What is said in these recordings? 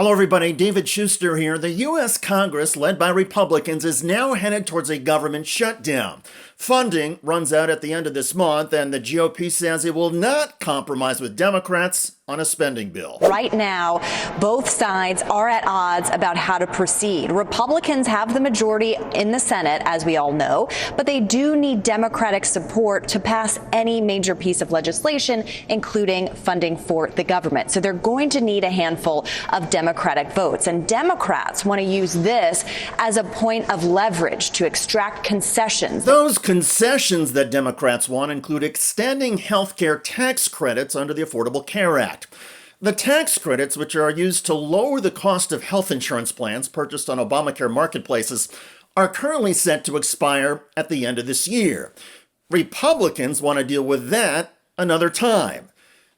Hello, everybody. David Shuster here. The U.S. Congress, led by Republicans, is now headed towards a government shutdown. Funding runs out at the end of this month, and the GOP says it will not compromise with Democrats on a spending bill. Right now, both sides are at odds about how to proceed. Republicans have the majority in the Senate, as we all know, but they do need Democratic support to pass any major piece of legislation, including funding for the government. So they're going to need a handful of Democratic votes. And Democrats want to use this as a point of leverage to extract concessions. Those concessions that Democrats want include extending health care tax credits under the Affordable Care Act. The tax credits, which are used to lower the cost of health insurance plans purchased on Obamacare marketplaces, are currently set to expire at the end of this year. Republicans want to deal with that another time.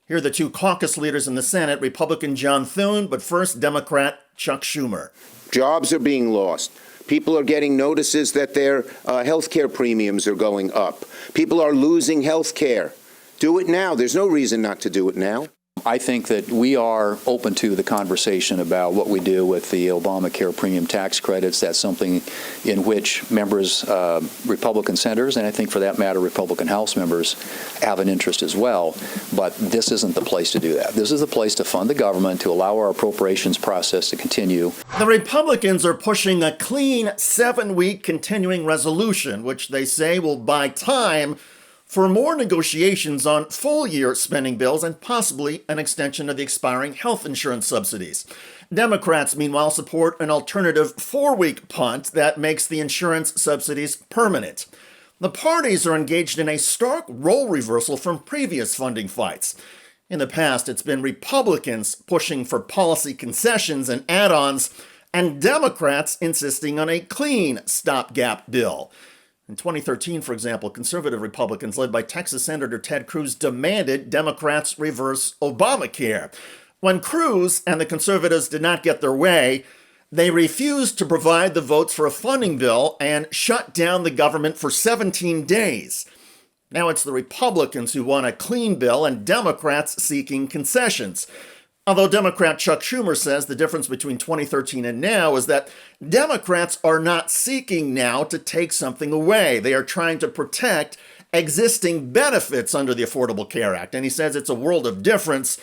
Here are the two caucus leaders in the Senate, Republican John Thune, but first Democrat Chuck Schumer. Jobs are being lost. People are getting notices that their health care premiums are going up. People are losing health care. Do it now. There's no reason not to do it now. I think that we are open to the conversation about what we do with the Obamacare premium tax credits. That's something in which members, Republican senators, and I think for that matter, Republican House members have an interest as well. But this isn't the place to do that. This is the place to fund the government, to allow our appropriations process to continue. The Republicans are pushing a clean 7-week continuing resolution, which they say will buy time for more negotiations on full-year spending bills and possibly an extension of the expiring health insurance subsidies. Democrats, meanwhile, support an alternative 4-week punt that makes the insurance subsidies permanent. The parties are engaged in a stark role reversal from previous funding fights. In the past, it's been Republicans pushing for policy concessions and add-ons, and Democrats insisting on a clean stopgap bill. In 2013, for example, conservative Republicans led by Texas Senator Ted Cruz demanded Democrats reverse Obamacare. When Cruz and the conservatives did not get their way, they refused to provide the votes for a funding bill and shut down the government for 17 days. Now it's the Republicans who want a clean bill and Democrats seeking concessions. Although Democrat Chuck Schumer says the difference between 2013 and now is that Democrats are not seeking now to take something away. They are trying to protect existing benefits under the Affordable Care Act. And he says it's a world of difference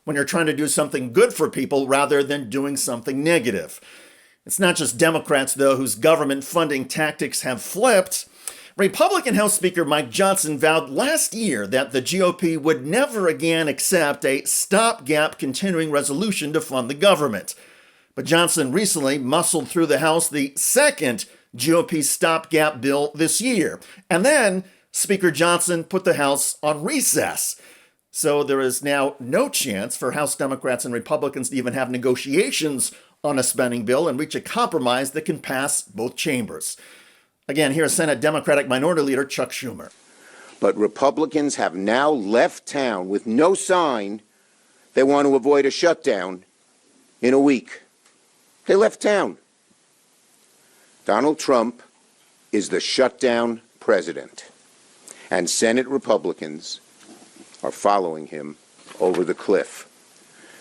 when you're trying to do something good for people rather than doing something negative. It's not just Democrats, though, whose government funding tactics have flipped. Republican House Speaker Mike Johnson vowed last year that the GOP would never again accept a stopgap continuing resolution to fund the government. But Johnson recently muscled through the House the second GOP stopgap bill this year. And then Speaker Johnson put the House on recess. So there is now no chance for House Democrats and Republicans to even have negotiations on a spending bill and reach a compromise that can pass both chambers. Again, here's Senate Democratic Minority Leader Chuck Schumer. But Republicans have now left town with no sign they want to avoid a shutdown in a week. They left town. Donald Trump is the shutdown president, and Senate Republicans are following him over the cliff.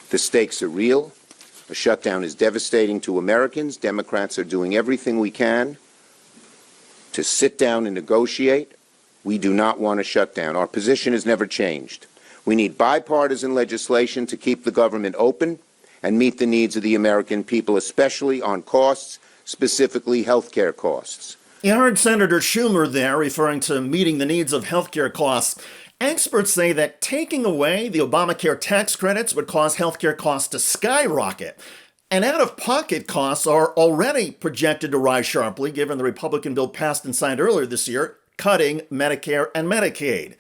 The stakes are real. A shutdown is devastating to Americans. Democrats are doing everything we can to sit down and negotiate. We do not want a shutdown. Our position has never changed. We need bipartisan legislation to keep the government open and meet the needs of the American people, especially on costs, specifically health care costs. You heard Senator Schumer there referring to meeting the needs of health care costs. Experts say that taking away the Obamacare tax credits would cause health care costs to skyrocket. And out-of-pocket costs are already projected to rise sharply, given the Republican bill passed and signed earlier this year, cutting Medicare and Medicaid.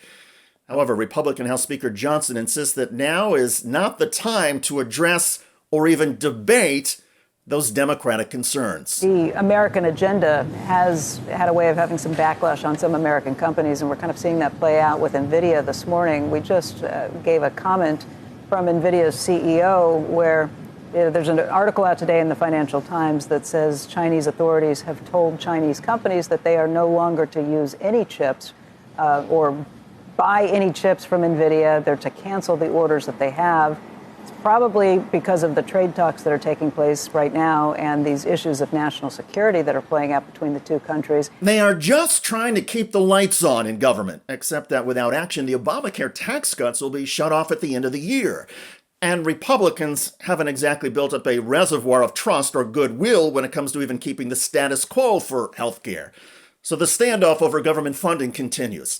However, Republican House Speaker Johnson insists that now is not the time to address or even debate those Democratic concerns. The American agenda has had a way of having some backlash on some American companies, and we're kind of seeing that play out with NVIDIA this morning. We just gave a comment from NVIDIA's CEO where there's an article out today in the Financial Times that says Chinese authorities have told Chinese companies that they are no longer to use any chips or buy any chips from NVIDIA. They're to cancel the orders that they have. Probably because of the trade talks that are taking place right now and these issues of national security that are playing out between the two countries. They are just trying to keep the lights on in government, except that without action, the Obamacare tax cuts will be shut off at the end of the year. And Republicans haven't exactly built up a reservoir of trust or goodwill when it comes to even keeping the status quo for healthcare. So the standoff over government funding continues.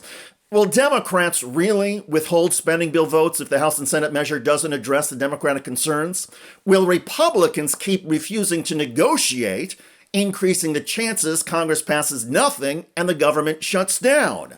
Will Democrats really withhold spending bill votes if the House and Senate measure doesn't address the Democratic concerns? Will Republicans keep refusing to negotiate, increasing the chances Congress passes nothing and the government shuts down?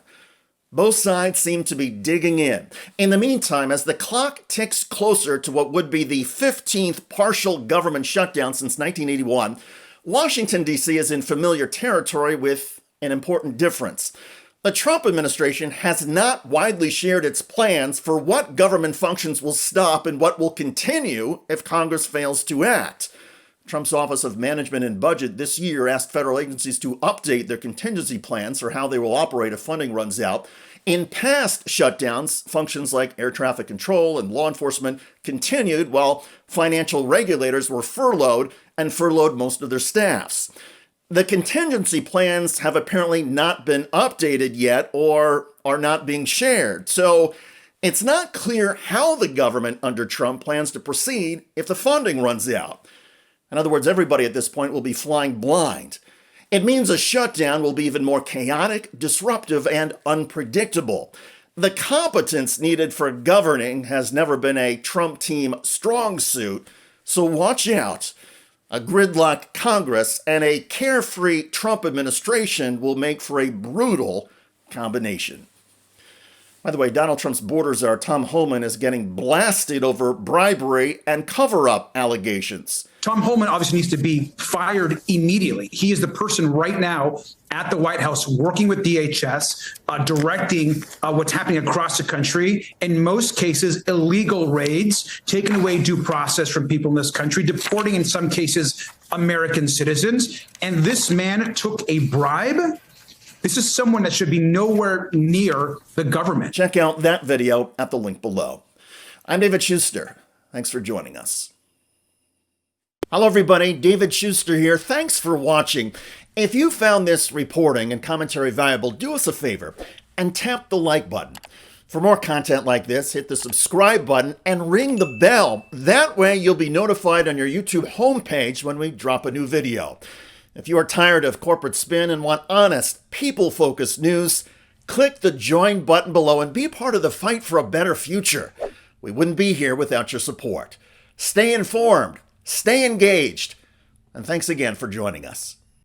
Both sides seem to be digging in. In the meantime, as the clock ticks closer to what would be the 15th partial government shutdown since 1981, Washington, D.C. is in familiar territory with an important difference. The Trump administration has not widely shared its plans for what government functions will stop and what will continue if Congress fails to act. Trump's Office of Management and Budget this year asked federal agencies to update their contingency plans for how they will operate if funding runs out. In past shutdowns, functions like air traffic control and law enforcement continued while financial regulators were furloughed and furloughed most of their staffs. The contingency plans have apparently not been updated yet or are not being shared. So it's not clear how the government under Trump plans to proceed if the funding runs out. In other words, everybody at this point will be flying blind. It means a shutdown will be even more chaotic, disruptive, and unpredictable. The competence needed for governing has never been a Trump team strong suit, so watch out. A gridlock Congress and a carefree Trump administration will make for a brutal combination. By the way, Donald Trump's border czar Tom Homan is getting blasted over bribery and cover-up allegations. Tom Homan obviously needs to be fired immediately. He is the person right now at the White House working with DHS, directing what's happening across the country. In most cases, illegal raids, taking away due process from people in this country, deporting, in some cases, American citizens. And this man took a bribe. This is someone that should be nowhere near the government. Check out that video at the link below. I'm David Shuster. Thanks for joining us. Hello, everybody. David Shuster here. Thanks for watching. If you found this reporting and commentary valuable, do us a favor and tap the like button. For more content like this, hit the subscribe button and ring the bell. That way, you'll be notified on your YouTube homepage when we drop a new video. If you are tired of corporate spin and want honest, people-focused news, click the join button below and be part of the fight for a better future. We wouldn't be here without your support. Stay informed, stay engaged, and thanks again for joining us.